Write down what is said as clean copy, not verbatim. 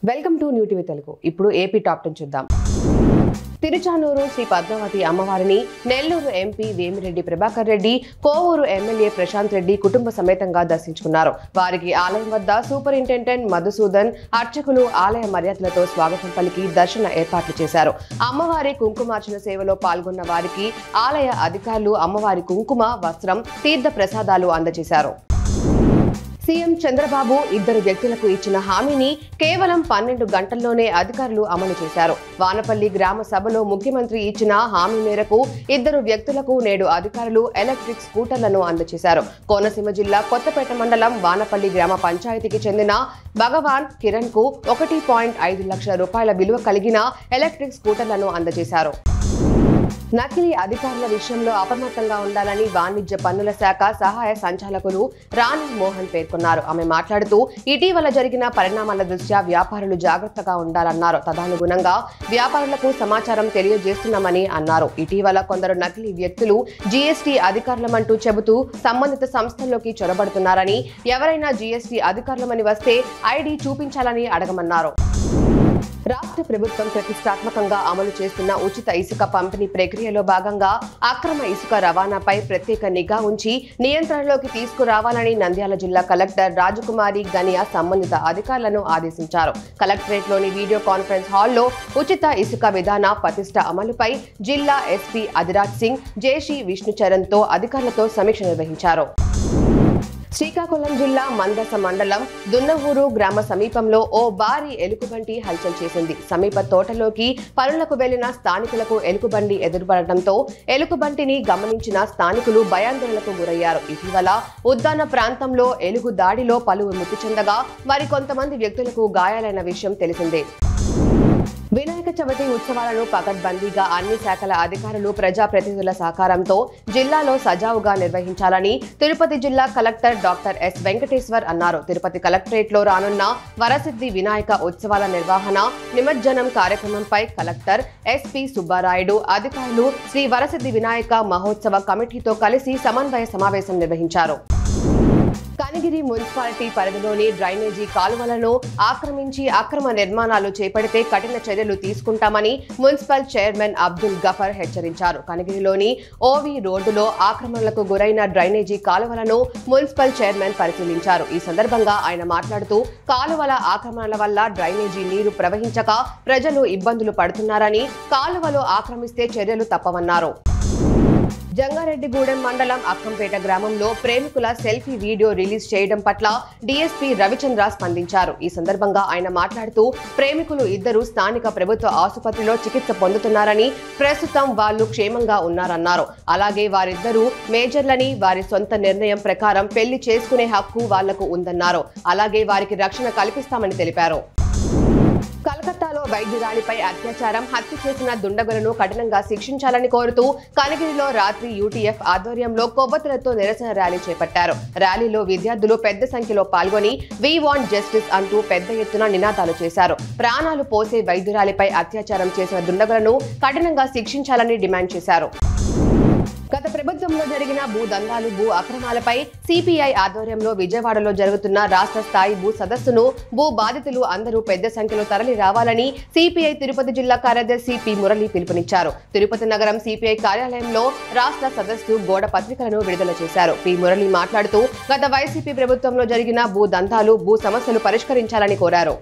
Welcome to new TV Telugu. ఇప్పుడు AP top 10 చూద్దాం. తిరుచానూరు శ్రీ పద్మావతి అమ్మవారిని నెల్లూరు ఎంపీ వేమిరెడ్డి ప్రభాకర్ రెడ్డి, కోవూరు ఎమ్మెల్యే ప్రశాంత్ రెడ్డి కుటుంబ సమేతంగా దర్శించుకున్నారు. వారికి ఆలయం వద్ద సూపరింటెండెంట్ మధుసూదన్, అర్చకులు ఆలయ మర్యాదలతో స్వాగతం పలికి దర్శన ఏర్పాట్లు చేశారు. అమ్మవారి కుంకుమార్చన సేవలో పాల్గొన్న వారికి ఆలయ అధికారులు అమ్మవారి కుంకుమ, వస్త్రం, తీర్థ ప్రసాదాలు అందజేశారు. సీఎం చంద్రబాబు ఇద్దరు వ్యక్తులకు ఇచ్చిన హామీని కేవలం 12 గంటల్లోనే అధికారులు అమలు చేశారు. వానపల్లి గ్రామ సభలో ముఖ్యమంత్రి ఇచ్చిన హామీ మేరకు ఇద్దరు వ్యక్తులకు నేడు అధికారులు ఎలక్ట్రిక్ స్కూటర్లను అందజేశారు. కోనసీమ జిల్లా కొత్తపేట మండలం వానపల్లి గ్రామ పంచాయతీకి చెందిన భగవాన్ కిరణ్ కు 1.5 లక్షల రూపాయల విలువ కలిగిన ఎలక్ట్రిక్ స్కూటర్లను అందజేశారు. నకిలీ అధికారుల విషయంలో అప్రమత్తంగా ఉండాలని వాణిజ్య పన్నుల శాఖ సహాయ సంచాలకులు రాణి మోహన్ పేర్కొన్నారు. ఆమె మాట్లాడుతూ ఇటీవల జరిగిన పరిణామాల దృష్ట్యా వ్యాపారులు జాగ్రత్తగా ఉండాలన్నారు. తదనుగుణంగా వ్యాపారులకు సమాచారం తెలియజేస్తున్నామని అన్నారు. ఇటీవల కొందరు నకిలీ వ్యక్తులు జీఎస్టీ అధికారులమంటూ చెబుతూ సంబంధిత సంస్థల్లోకి చొరబడుతున్నారని, ఎవరైనా జీఎస్టీ అధికారులమని వస్తే ఐడి చూపించాలని అడగమన్నారు. రాష్ట్ర ప్రభుత్వం ప్రతిష్టాత్మకంగా అమలు చేస్తున్న ఉచిత ఇసుక పంపిణీ ప్రక్రియలో భాగంగా అక్రమ ఇసుక రవాణాపై ప్రత్యేక నిఘా ఉంచి నియంత్రణలోకి తీసుకురావాలని నంద్యాల జిల్లా కలెక్టర్ రాజకుమారి గనియా సంబంధిత అధికారులను ఆదేశించారు. కలెక్టరేట్లోని వీడియో కాన్ఫరెన్స్ హాల్లో ఉచిత ఇసుక విధాన పటిష్ట అమలుపై జిల్లా ఎస్పీ అధిరాజ్ సింగ్, జేసీ విష్ణుచరణ్తో అధికారులతో సమీక్ష నిర్వహించారు. శ్రీకాకుళం జిల్లా మందస మండలం దున్నవూరు గ్రామ సమీపంలో ఓ భారీ ఎలుగుబంటి హల్చల్ చేసింది. సమీప తోటలోకి పనులకు వెళ్లిన స్థానికులకు ఎలుగుబంటి ఎదురుపడటంతో ఎలుగుబంటిని గమనించిన స్థానికులు భయాందోళనకు గురయ్యారు. ఇటీవల ఉద్దాన ప్రాంతంలో ఎలుగు దాడిలో పలువురు మృతి చెందగా మరికొంతమంది వ్యక్తులకు గాయాలైన విషయం తెలిసిందే. వినాయక చవితి ఉత్సవాలను పకడ్బందీగా అన్ని శాఖల అధికారులు, ప్రజాప్రతినిధుల సహకారంతో జిల్లాలో సజావుగా నిర్వహించాలని తిరుపతి జిల్లా కలెక్టర్ డాక్టర్ ఎస్ వెంకటేశ్వర్ అన్నారు. తిరుపతి కలెక్టరేట్లో రానున్న వరసిద్ధి వినాయక ఉత్సవాల నిర్వహణ, నిమజ్జనం కార్యక్రమంపై కలెక్టర్ ఎస్పీ సుబ్బారాయుడు అధికారులు శ్రీ వరసిద్ధి వినాయక మహోత్సవ కమిటీతో కలిసి సమన్వయ సమావేశం నిర్వహించారు. కనిగిరి మున్సిపాలిటీ పరిధిలోని డ్రైనేజీ కాలువలను ఆక్రమించి అక్రమ నిర్మాణాలు చేపడితే కఠిన చర్యలు తీసుకుంటామని మున్సిపల్ చైర్మన్ అబ్దుల్ గఫర్ హెచ్చరించారు. కనిగిరిలోని ఓవి రోడ్డులో ఆక్రమణలకు గురైన డ్రైనేజీ కాలువలను మున్సిపల్ చైర్మన్ పరిశీలించారు. ఈ సందర్భంగా ఆయన మాట్లాడుతూ కాలువల ఆక్రమణల వల్ల డ్రైనేజీ నీరు ప్రవహించక ప్రజలు ఇబ్బందులు పడుతున్నారని, కాలువలు ఆక్రమిస్తే చర్యలు తప్పవన్నారు. జంగారెడ్డిగూడెం మండలం అక్కంపేట గ్రామంలో ప్రేమికుల సెల్ఫీ వీడియో రిలీజ్ చేయడం పట్ల డీఎస్పీ రవిచంద్ర స్పందించారు. ఈ సందర్భంగా ఆయన మాట్లాడుతూ ప్రేమికులు ఇద్దరు స్థానిక ప్రభుత్వ ఆసుపత్రిలో చికిత్స పొందుతున్నారని, ప్రస్తుతం వాళ్లు క్షేమంగా ఉన్నారన్నారు. అలాగే వారిద్దరూ మేజర్లని, వారి సొంత నిర్ణయం ప్రకారం పెళ్లి చేసుకునే హక్కు వాళ్లకు ఉందన్నారు. అలాగే వారికి రక్షణ కల్పిస్తామని తెలిపారు. కలకత్తాలో వైద్యురాలిపై అత్యాచారం, హత్య చేసిన దుండగులను కఠినంగా శిక్షించాలని కోరుతూ కనిగిరిలో రాత్రి యూటీఎఫ్ ఆధ్వర్యంలో కొవ్వొత్తులతో నిరసన ర్యాలీ చేపట్టారు. ర్యాలీలో విద్యార్థులు పెద్ద సంఖ్యలో పాల్గొని వి వాంట్ జస్టిస్ అంటూ పెద్ద ఎత్తున నినాదాలు చేశారు. ప్రాణాలు పోసే వైద్యురాలిపై అత్యాచారం చేసిన దుండగులను కఠినంగా శిక్షించాలని డిమాండ్ చేశారు. గత ప్రభుత్వంలో జరిగిన భూదందాలు, భూ అక్రమాలపై సిపిఐ ఆధ్వర్యంలో విజయవాడలో జరుగుతున్న రాష్ట్ర స్థాయి భూ సదస్సును భూ బాధితులు అందరూ పెద్ద సంఖ్యలో తరలి రావాలని సిపిఐ తిరుపతి జిల్లా కార్యదర్శి పి మురళి పిలుపునిచ్చారు. తిరుపతి నగరం సిపిఐ కార్యాలయంలో రాష్ట్ర సదస్సు గోడ పత్రికలను విడుదల చేశారు. పి మురళి మాట్లాడుతూ గత వైసీపీ ప్రభుత్వంలో జరిగిన భూ దందాలు, భూ సమస్యలు పరిష్కరించాలని కోరారు.